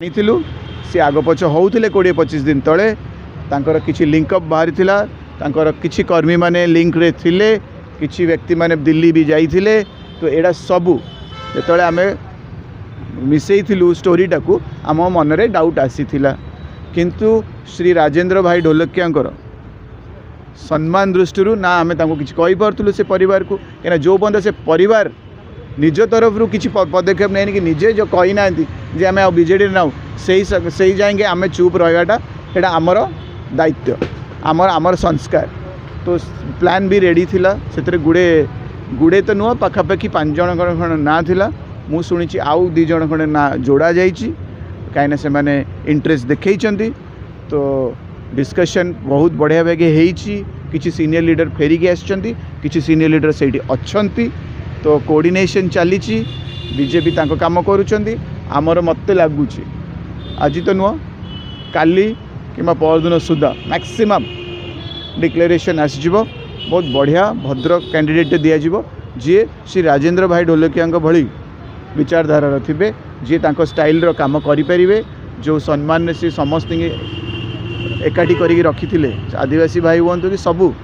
ଜାଣିଥିଲୁ सी आग पछ होउथिले 20-25 दिन तले तांकर किछि लिंकअप बाहरी थिला तांकर किछि कर्मी माने लिंक रे थिले किछि व्यक्ति माने दिल्ली भी जाइथिले। तो एडा सबु जेतले आमे मिसेइथिलु स्टोरीटा को आम मन रे डाउट आसीथिला किंतु श्री राजेंद्र भाई ढोलकियांकर सम्मान दृष्टि ना आमे तांको किछि कहि परथुलु से परिवार को केना जो बंद से परिवार निज तरफ रू किछि पदक्षेप नहीं कि निजे जो कही ना जे आम बीजेडी नाऊ से जाएंगे आम चुप रहाटा एटा आमर दायित्व आमर आमर संस्कार। तो प्लान भी रेडी थिला से गुड़े गुड़े तो नुह पाखापाखि 5 जन खंड ना थिला मु शुणी आउ 2 जन खंड ना जोड़ा जाइए कहीं से माने इंटरेस्ट देखई। तो डिस्कशन बहुत बढ़िया भागे किसी सीनियर लीडर फेरिकी आसछंती किसी सीनियर लीडर से अच्छी। तो कोऑर्डिनेशन चली बीजेपी तांको काम करुछंती आमर मत लगुच आज तो नुह काली कि परदिन सुधा मैक्सिमम डिक्लेरेशन आसीजिवो बहुत बढ़िया भद्र कैंडिडेट दिज्व जी श्री राजेंद्र भाई ढोलकिया भली विचारधारा थे जी तांको स्टाइल रो काम करें जो सम्मान से समस्त एकाठी करके रखी आदिवासी भाई हूँ कि सबू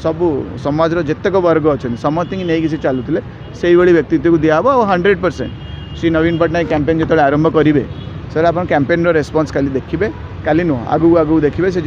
सबू समाज जितक वर्ग अच्छा समस्त नहीं से चलुते से व्यक्तित्व को दिया 100%। श्री नवीन पट्टनायक कैंपेन जो आरंभ करेंगे सर आप कैंपेन रेस्पॉन्स काली देखिए काली नुह आगू आगू देखिए से